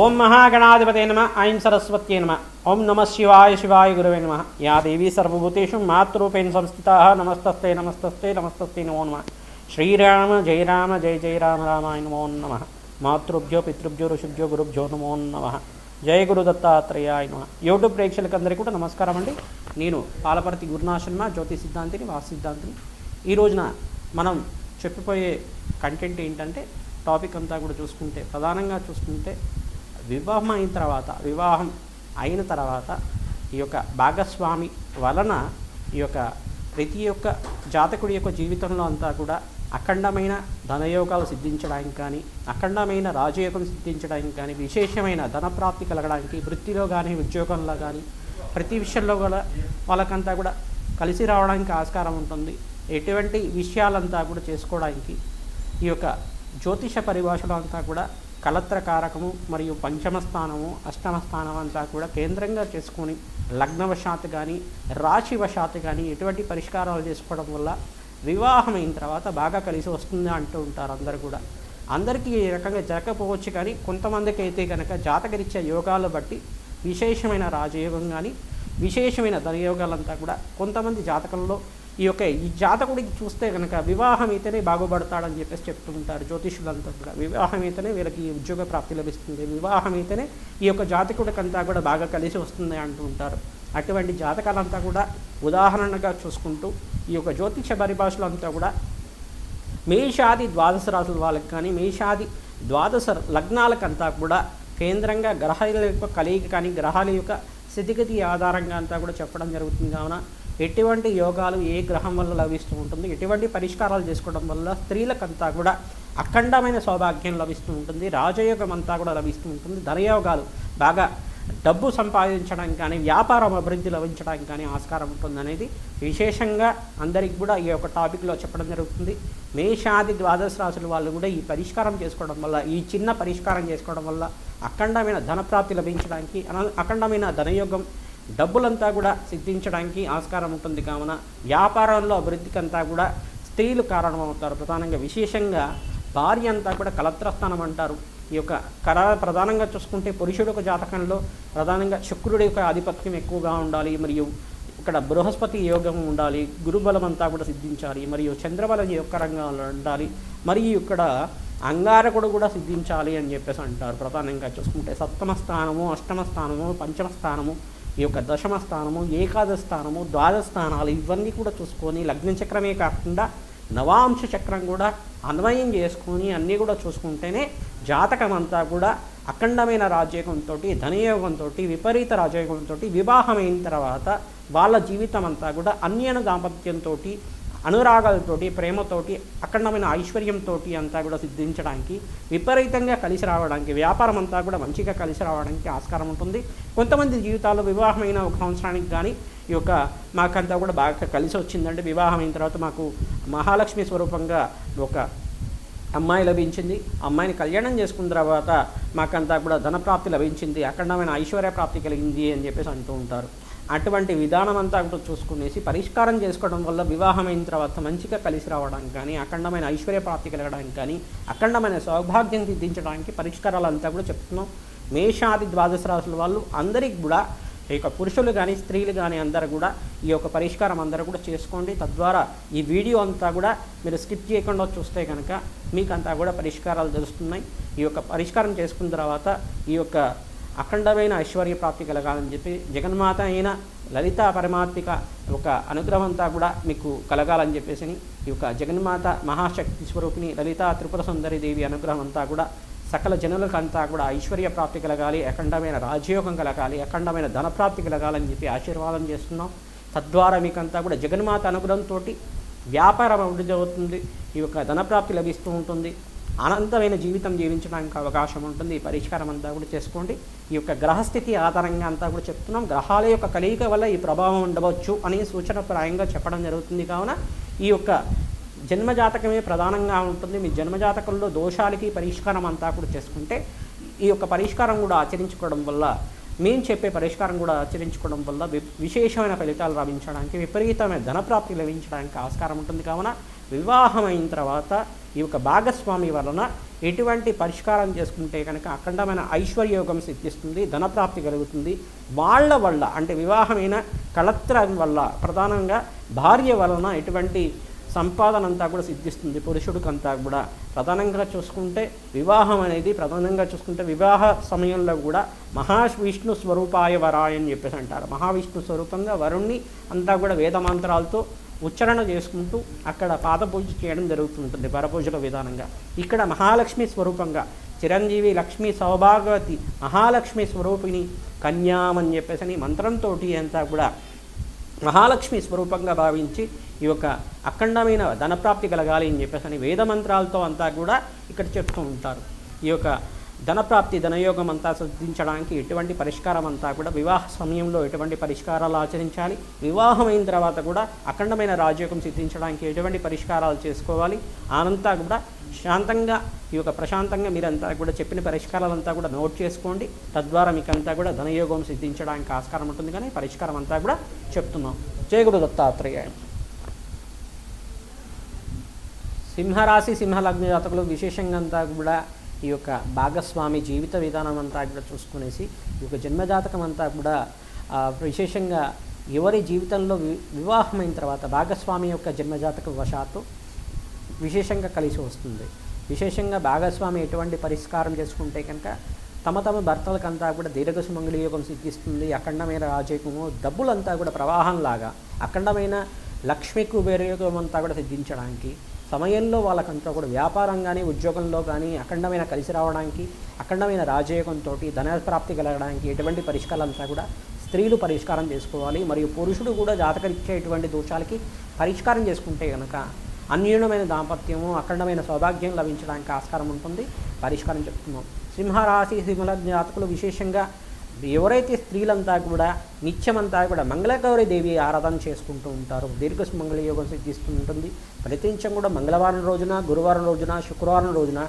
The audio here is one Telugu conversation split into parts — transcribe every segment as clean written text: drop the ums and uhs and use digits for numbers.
ఓం మహాగణాధిపతే నమ ఐం సరస్వత్యై నమ ఓం నమ శివాయ శివాయ గురవే నమ యా దేవీ సర్వభూతేషు మాతృరూపేణ సంస్థితా నమస్తస్తే నమస్తస్తే నమస్తస్తే నమో నమ శ్రీరామ జయ రామ జయ జయ రామ రామాయ నమో నమ మాతృభ్యో పితృభ్యో ఋషిభ్యో గురుభ్యో నమో నమ జయ గురు దత్తాత్రేయాయ నమ. యూట్యూబ్ ప్రేక్షకులందరికీ కూడా నమస్కారం అండి. నేను పాలపర్తి గురునాథ్ శర్మ, జ్యోతి సిద్ధాంతిని, వాస్తు సిద్ధాంతిని. ఈ రోజున మనం చెప్పిపోయే కంటెంట్ ఏంటంటే, టాపిక్ అంతా కూడా చూసుకుంటే ప్రధానంగా చూసుకుంటే వివాహం అయిన తర్వాత ఈ యొక్క భాగస్వామి వలన ఈ యొక్క ప్రతి ఒక్క జాతకుడి యొక్క జీవితంలో అంతా కూడా అఖండమైన ధనయోగాలు సిద్ధించడానికి కానీ, అఖండమైన రాజయోగం సిద్ధించడానికి కానీ, విశేషమైన ధనప్రాప్తి కలగడానికి, వృత్తిలో కానీ ఉద్యోగంలో కానీ ప్రతి విషయంలో కూడా వాళ్ళకంతా కూడా కలిసి రావడానికి ఆస్కారం ఉంటుంది. ఎటువంటి విషయాలంతా కూడా చేసుకోవడానికి ఈ యొక్క జ్యోతిష పరిభాషలో అంతా కూడా కలత్రకారకము మరియు పంచమ స్థానము, అష్టమ స్థానం అంతా కూడా కేంద్రంగా చేసుకొని లగ్నవశాత్తు కానీ రాశివశాత్తు కానీ ఎటువంటి పరిష్కారాలు చేసుకోవడం వల్ల వివాహం అయిన తర్వాత బాగా కలిసి వస్తుంది అంటూ ఉంటారు అందరు కూడా. అందరికీ ఈ రకంగా జరగకపోవచ్చు, కానీ కొంతమందికి అయితే కనుక జాతకరీత్యా యోగాలు బట్టి విశేషమైన రాజయోగం కానీ విశేషమైన ధనయోగాలంతా కూడా కొంతమంది జాతకంలో ఈ జాతకుడికి చూస్తే కనుక వివాహం అయితేనే బాగుపడతాడని చెప్పేసి చెప్తుంటారు జ్యోతిషులంతా కూడా. వివాహం అయితేనే వీళ్ళకి ఉద్యోగ ప్రాప్తి లభిస్తుంది, వివాహం అయితేనే ఈ యొక్క జాతకుడికంతా కూడా బాగా కలిసి వస్తుంది అంటూ ఉంటారు. అటువంటి జాతకాలంతా కూడా ఉదాహరణగా చూసుకుంటూ ఈ యొక్క జ్యోతిష పరిభాషలో అంతా కూడా మేషాది ద్వాదశ రాశుల వాళ్ళకి కానీ, మేషాది ద్వాదశ లగ్నాలకంతా కూడా కేంద్రంగా గ్రహాల యొక్క కలయిక కానీ, గ్రహాల యొక్క స్థితిగతి ఆధారంగా అంతా కూడా చెప్పడం జరుగుతుంది. కావున ఎటువంటి యోగాలు ఏ గ్రహం వల్ల లభిస్తూ ఉంటుంది, ఎటువంటి పరిష్కారాలు చేసుకోవడం వల్ల స్త్రీలకంతా కూడా అఖండమైన సౌభాగ్యం లభిస్తూ ఉంటుంది, రాజయోగం అంతా కూడా లభిస్తూ ఉంటుంది, ధనయోగాలు బాగా డబ్బు సంపాదించడానికి కానీ, వ్యాపారం అభివృద్ధి లభించడానికి కానీ ఆస్కారం ఉంటుంది అనేది విశేషంగా అందరికి కూడా ఈ యొక్క టాపిక్లో చెప్పడం జరుగుతుంది. మేషాది ద్వాదశ రాశుల వాళ్ళు కూడా ఈ పరిష్కారం చేసుకోవడం వల్ల, ఈ చిన్న పరిష్కారం చేసుకోవడం వల్ల అఖండమైన ధనప్రాప్తి లభించడానికి, అఖండమైన ధనయోగం డబ్బులంతా కూడా సిద్ధించడానికి ఆస్కారం ఉంటుంది. కావున వ్యాపారంలో అభివృద్ధికి అంతా కూడా స్త్రీలు కారణమవుతారు. ప్రధానంగా విశేషంగా భార్య అంతా కూడా కలత్రస్థానం అంటారు. ఈ యొక్క ప్రధానంగా చూసుకుంటే పురుషుడు యొక్క జాతకంలో ప్రధానంగా శుక్రుడి యొక్క ఆధిపత్యం ఎక్కువగా ఉండాలి, మరియు ఇక్కడ బృహస్పతి యోగం ఉండాలి, గురుబలం అంతా కూడా సిద్ధించాలి, మరియు చంద్రబలం యొక్కరంగా ఉండాలి, మరియు ఇక్కడ అంగారకుడు కూడా సిద్ధించాలి అని చెప్పేసి అంటారు. ప్రధానంగా చూసుకుంటే సప్తమ స్థానము, అష్టమ స్థానము, పంచమ స్థానము, ఈ యొక్క దశమ స్థానము, ఏకాదశ స్థానము, ద్వాదశ స్థానాలు ఇవన్నీ కూడా చూసుకొని లగ్న చక్రమే కాకుండా నవాంశ చక్రం కూడా అన్వయం చేసుకొని అన్నీ కూడా చూసుకుంటేనే జాతకం అంతా కూడా అఖండమైన రాజయోగంతో, ధనయోగంతో, విపరీత రాజయోగంతో వివాహమైన తర్వాత వాళ్ళ జీవితం అంతా కూడా అన్యన దాంపత్యంతో, అనురాగాలతోటి, ప్రేమతోటి, అఖండమైన ఐశ్వర్యంతో అంతా కూడా సిద్ధించడానికి, విపరీతంగా కలిసి రావడానికి, వ్యాపారం అంతా కూడా మంచిగా కలిసి రావడానికి ఆస్కారం ఉంటుంది. కొంతమంది జీవితాల్లో వివాహమైన ఒక సంవత్సరానికి కానీ ఈ యొక్క మాకంతా కూడా బాగా కలిసి వచ్చిందంటే, వివాహం అయిన తర్వాత మాకు మహాలక్ష్మి స్వరూపంగా ఒక అమ్మాయి లభించింది, అమ్మాయిని కళ్యాణం చేసుకున్న తర్వాత మాకంతా కూడా ధనప్రాప్తి లభించింది, అఖండమైన ఐశ్వర్య ప్రాప్తి కలిగింది అని చెప్పేసి అంటూ ఉంటారు. అటువంటి విధానం అంతా కూడా చూసుకునేసి పరిష్కారం చేసుకోవడం వల్ల వివాహం అయిన తర్వాత మంచిగా కలిసి రావడానికి కానీ, అఖండమైన ఐశ్వర్య ప్రాప్తి కలగడానికి కానీ, అఖండమైన సౌభాగ్యం సిద్ధించడానికి పరిష్కారాలు అంతా కూడా చెప్తున్నాం. మేషాది ద్వాదశ రాశుల వాళ్ళు అందరికి కూడా ఈ యొక్క పురుషులు కానీ స్త్రీలు కానీ అందరూ కూడా ఈ యొక్క పరిష్కారం అందరూ కూడా చేసుకోండి. తద్వారా ఈ వీడియో అంతా కూడా మీరు స్కిప్ చేయకుండా చూస్తే కనుక మీకు అంతా కూడా పరిష్కారాలు తెలుస్తున్నాయి. ఈ యొక్క పరిష్కారం చేసుకున్న తర్వాత ఈ యొక్క అఖండమైన ఐశ్వర్య ప్రాప్తి కలగాలని చెప్పి జగన్మాత అయిన లలితా పరమాత్మిక ఒక అనుగ్రహం అంతా కూడా మీకు కలగాలని చెప్పేసి ఈ యొక్క జగన్మాత మహాశక్తి స్వరూపిణి లలితా త్రిపుర సుందరి దేవి అనుగ్రహం అంతా కూడా సకల జనులకంతా కూడా ఐశ్వర్య ప్రాప్తి కలగాలి, అఖండమైన రాజయోగం కలగాలి, అఖండమైన ధనప్రాప్తి కలగాలని చెప్పి ఆశీర్వాదం చేస్తున్నాం. తద్వారా మీకంతా కూడా జగన్మాత అనుగ్రహంతో వ్యాపారం అభివృద్ధి అవుతుంది, ఈ యొక్క ధనప్రాప్తి లభిస్తూ ఉంటుంది, అనంతమైన జీవితం జీవించడానికి అవకాశం ఉంటుంది. ఈ పరిష్కారం అంతా కూడా చేసుకోండి. ఈ యొక్క గ్రహస్థితి ఆధారంగా అంతా కూడా చెప్తున్నాం. గ్రహాల యొక్క కలయిక వల్ల ఈ ప్రభావం ఉండవచ్చు అని సూచనప్రాయంగా చెప్పడం జరుగుతుంది. కావున ఈ యొక్క జన్మజాతకమే ప్రధానంగా ఉంటుంది. మీ జన్మజాతకంలో దోషాలకి పరిష్కారం అంతా కూడా చేసుకుంటే ఈ యొక్క పరిష్కారం కూడా ఆచరించుకోవడం వల్ల, మేము చెప్పే పరిష్కారం కూడా ఆచరించుకోవడం వల్ల విశేషమైన ఫలితాలు లభించడానికి, విపరీతమైన ధనప్రాప్తి లభించడానికి ఆస్కారం ఉంటుంది. కావున వివాహమైన తర్వాత ఈ యొక్క భాగస్వామి వలన ఎటువంటి పరిష్కారం చేసుకుంటే కనుక అఖండమైన ఐశ్వర్యయోగం సిద్ధిస్తుంది, ధనప్రాప్తి కలుగుతుంది. వాళ్ళ వల్ల అంటే వివాహమైన కళత్రం వల్ల ప్రధానంగా భార్య వలన ఎటువంటి సంపాదన అంతా కూడా సిద్ధిస్తుంది పురుషుడికంతా కూడా. ప్రధానంగా చూసుకుంటే వివాహం అనేది ప్రధానంగా చూసుకుంటే వివాహ సమయంలో కూడా మహావిష్ణు స్వరూపాయ వరాయ అని చెప్పేసి అంటారు. మహావిష్ణు స్వరూపంగా వరుణ్ణి అంతా కూడా వేదమంత్రాలతో ఉచ్చారణ చేసుకుంటూ అక్కడ పాదపూజ చేయడం జరుగుతుంటుంది వరపూజల విధానంగా. ఇక్కడ మహాలక్ష్మి స్వరూపంగా చిరంజీవి లక్ష్మీ సౌభాగవతి మహాలక్ష్మి స్వరూపిణి కన్యామని చెప్పేసి మంత్రంతో అంతా కూడా మహాలక్ష్మి స్వరూపంగా భావించి ఈ యొక్క అఖండమైన ధనప్రాప్తి కలగాలి అని చెప్పేసి వేదమంత్రాలతో అంతా కూడా ఇక్కడ చెప్తూ ఉంటారు. ఈ యొక్క ధనప్రాప్తి ధనయోగం అంతా సిద్ధించడానికి ఎటువంటి పరిష్కారం అంతా కూడా వివాహ సమయంలో ఎటువంటి పరిష్కారాలు ఆచరించాలి, వివాహమైన తర్వాత కూడా అఖండమైన రాజయోగం సిద్ధించడానికి ఎటువంటి పరిష్కారాలు చేసుకోవాలి, ఆనంతా కూడా శాంతంగా ఈ యొక్క ప్రశాంతంగా మీరంతా కూడా చెప్పిన పరిష్కారాలంతా కూడా నోట్ చేసుకోండి. తద్వారా మీకంతా కూడా ధనయోగం సిద్ధించడానికి ఆస్కారం ఉంటుంది. కానీ పరిష్కారం అంతా కూడా చెప్తున్నాం. జయ గురు దత్తాత్రేయ. సింహరాశి సింహలగ్న జాతకులు విశేషంగా అంతా కూడా ఈ యొక్క భాగస్వామి జీవిత విధానం అంతా కూడా చూసుకునేసి ఈ యొక్క జన్మజాతకం అంతా కూడా విశేషంగా ఎవరి జీవితంలో వివాహమైన తర్వాత భాగస్వామి యొక్క జన్మజాతక వశాత్తు విశేషంగా కలిసి వస్తుంది. విశేషంగా భాగస్వామి ఎటువంటి పరిష్కారం చేసుకుంటే కనుక తమ భర్తలకంతా కూడా దీర్ఘ సుమంగళి యోగం సిద్ధిస్తుంది. అఖండమైన రాజయోగము డబ్బులంతా కూడా ప్రవాహంలాగా అఖండమైన లక్ష్మీ కుబేర యోగం అంతా కూడా సిద్ధించడానికి సమయంలో వాళ్ళకంతా కూడా వ్యాపారం కానీ ఉద్యోగంలో కానీ అఖండమైన కలిసి రావడానికి అఖండమైన రాజయోగంతో ధనప్రాప్తి కలగడానికి ఎటువంటి పరిష్కారాలంతా కూడా స్త్రీలు పరిష్కారం చేసుకోవాలి. మరియు పురుషుడు కూడా జాతకరిచ్చేటువంటి దోషాలకి పరిష్కారం చేసుకుంటే కనుక అన్యూనమైన దాంపత్యము అఖండమైన సౌభాగ్యం లభించడానికి ఆస్కారం ఉంటుంది. పరిష్కారం చెప్తున్నాం. సింహరాశి సింహలగ్న జాతకులు విశేషంగా ఎవరైతే స్త్రీలంతా కూడా నిత్యమంతా కూడా మంగళగౌరి దేవి ఆరాధన చేసుకుంటూ ఉంటారో దీర్ఘ సుమంగళ యోగం సిద్ధిస్తూ ఉంటుంది. ప్రతినిత్యం కూడా మంగళవారం రోజున, గురువారం రోజున, శుక్రవారం రోజున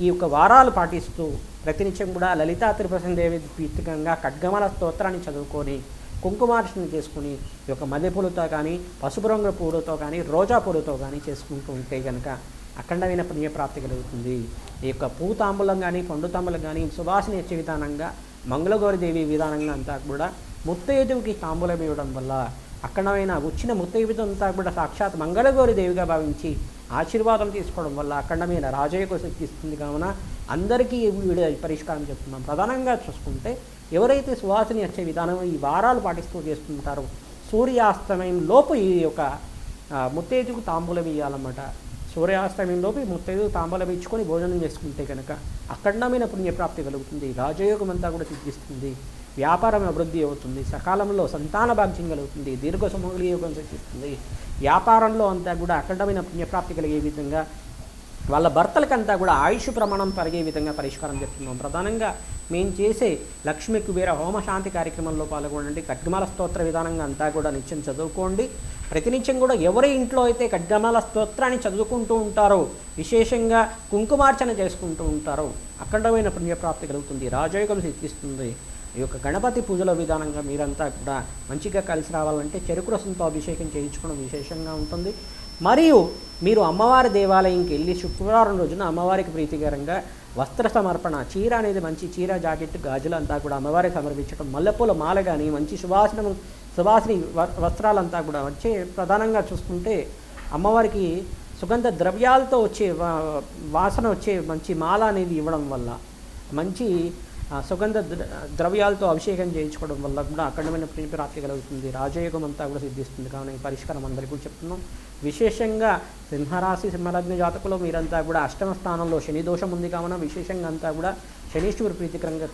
ఈ యొక్క వారాలు పాటిస్తూ ప్రతినిత్యం కూడా లలితా త్రిపురసుందరి ప్రీతికంగా ఖడ్గమాల స్తోత్రాన్ని చదువుకొని కుంకుమార్చన చేసుకుని ఈ యొక్క మల్లెపూలతో కానీ పసుపు రంగు పూలతో కానీ రోజా పూలతో కానీ చేసుకుంటూ ఉంటే కనుక అఖండమైన పుణ్యప్రాప్తి కలుగుతుంది. ఈ యొక్క పూతాంబులం కానీ పండు తాంబులం కానీ సువాసన ఇచ్చే విధానంగా మంగళగౌరి దేవి విధానంగా అంతా కూడా ముత్తైదువుకి తాంబూలం ఇవ్వడం వల్ల అఖండమైన వచ్చిన ముత్తైదువు అంతా కూడా సాక్షాత్ మంగళగౌరి దేవిగా భావించి ఆశీర్వాదం తీసుకోవడం వల్ల అఖండమైన రాజయోగం సిద్ధిస్తుంది. కావున అందరికీ వీడియో పరిష్కారం చెప్తున్నాం. ప్రధానంగా చూసుకుంటే ఎవరైతే సువాసన వచ్చే విధానం ఈ వారాలు పాటిస్తూ చేస్తుంటారో సూర్యాస్తమయం లోపు ఈ యొక్క ముత్తైదువుకు తాంబూలం ఇవ్వాలన్నమాట. సూర్యాస్తమయంలోపు ముత్తైదువు తాంబూలం ఇచ్చుకొని భోజనం చేసుకుంటే కనుక అఖండమైన పుణ్యప్రాప్తి కలుగుతుంది. రాజయోగం అంతా కూడా సిద్ధిస్తుంది. వ్యాపారం అభివృద్ధి అవుతుంది. సకాలంలో సంతాన భాగ్యం కలుగుతుంది. దీర్ఘ సుమంగళి యోగం సిద్ధిస్తుంది. వ్యాపారంలో అంతా కూడా అఖండమైన పుణ్యప్రాప్తి కలిగే విధంగా వాళ్ళ భర్తలకంతా కూడా ఆయుష్ ప్రమాణం పెరిగే విధంగా పరిష్కారం చెప్తున్నాం. ప్రధానంగా మేము చేసే లక్ష్మీ కుబేర హోమశాంతి కార్యక్రమంలో పాల్గొనండి. ఖడ్గమాల స్తోత్ర విధానంగా అంతా కూడా నిత్యం చదువుకోండి. ప్రతినిత్యం కూడా ఎవరి ఇంట్లో అయితే ఖడ్గమాల స్తోత్రాన్ని చదువుకుంటూ ఉంటారో విశేషంగా కుంకుమార్చన చేసుకుంటూ ఉంటారో అఖండమైన పుణ్యప్రాప్తి కలుగుతుంది. రాజయోగం సిద్ధిస్తుంది. ఈ యొక్క గణపతి పూజల విధానంగా మీరంతా కూడా మంచిగా కలిసి రావాలంటే చెరుకు రసంతో అభిషేకం చేయించుకోవడం విశేషంగా ఉంటుంది. మరియు మీరు అమ్మవారి దేవాలయంకి వెళ్ళి శుక్రవారం రోజున అమ్మవారికి ప్రీతికరంగా వస్త్ర సమర్పణ చీర అనేది మంచి చీర, జాకెట్, గాజులు అంతా కూడా అమ్మవారికి సమర్పించడం, మల్లెపూల మాల కానీ మంచి సువాసిని వస్త్రాలంతా కూడా వచ్చే ప్రధానంగా చూసుకుంటే అమ్మవారికి సుగంధ ద్రవ్యాలతో వచ్చే వాసన వచ్చే మంచి మాల అనేది ఇవ్వడం వల్ల మంచి సుగంధ ద్రవ్యాలతో అభిషేకం చేయించుకోవడం వల్ల కూడా అఖండమైన పుణ్యప్రాప్తి కలుగుతుంది. రాజయోగం అంతా కూడా సిద్ధిస్తుంది. కావున ఈ పరిష్కారం అందరికీ కూడా చెప్తున్నాం. విశేషంగా సింహరాశి సింహలగ్న జాతకులు మీరంతా కూడా అష్టమ స్థానంలో శని దోషం ఉంది. కావున విశేషంగా అంతా కూడా శనీశ్వరి ప్రీతికరంగా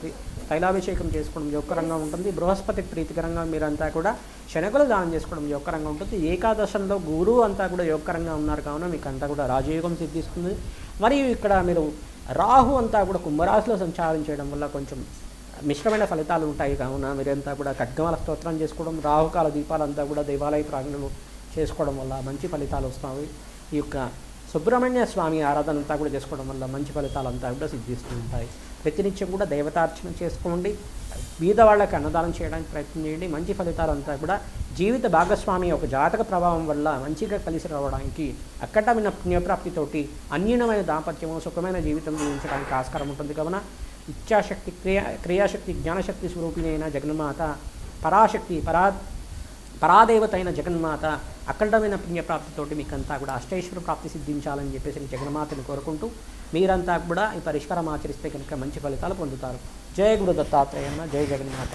తైలాభిషేకం చేసుకోవడం యోగకరంగా ఉంటుంది. బృహస్పతి ప్రీతికరంగా మీరంతా కూడా శనగలు దానం చేసుకోవడం యోగకరంగా ఉంటుంది. ఏకాదశంలో గురువు అంతా కూడా యోగకరంగా ఉన్నారు. కావున మీకు అంతా కూడా రాజయోగం సిద్ధిస్తుంది. మరియు ఇక్కడ మీరు రాహు అంతా కూడా కుంభరాశిలో సంచారం చేయడం వల్ల కొంచెం మిశ్రమైన ఫలితాలు ఉంటాయి. కావున మీరంతా కూడా ఖడ్గమాల స్తోత్రం చేసుకోవడం, రాహుకాల దీపాలంతా కూడా దేవాలయ ప్రాంగణంలో చేసుకోవడం వల్ల మంచి ఫలితాలు వస్తాయి. ఈ యొక్క సుబ్రహ్మణ్య స్వామి ఆరాధన అంతా కూడా చేసుకోవడం వల్ల మంచి ఫలితాలు అంతా కూడా సిద్ధిస్తూ ఉంటాయి. ప్రతినిత్యం కూడా దేవతార్చన చేసుకోండి. బీద వాళ్ళకి అన్నదానం చేయడానికి ప్రయత్నం చేయండి. మంచి ఫలితాలు అంతా కూడా జీవిత భాగస్వామి యొక్క జాతక ప్రభావం వల్ల మంచిగా కలిసి రావడానికి అక్కడమైన పుణ్యప్రాప్తితోటి అన్యూనమైన దాంపత్యము సుఖమైన జీవితం జీవించడానికి ఆస్కారం ఉంటుంది. కావున ఇచ్ఛాశక్తి క్రియాశక్తి జ్ఞానశక్తి స్వరూపిణి అయిన జగన్మాత పరాశక్తి పరాదేవత అయిన జగన్మాత అఖండమైన పుణ్యప్రాప్తితోటి మీకంతా కూడా అష్టైశ్వర ప్రాప్తి సిద్ధించాలని చెప్పేసి జగన్మాతని కోరుకుంటూ మీరంతా కూడా ఈ పరిష్కారం ఆచరిస్తే కనుక మంచి ఫలితాలు పొందుతారు. జయ గురు దత్తాత్రేయ, జయ జగన్మాత.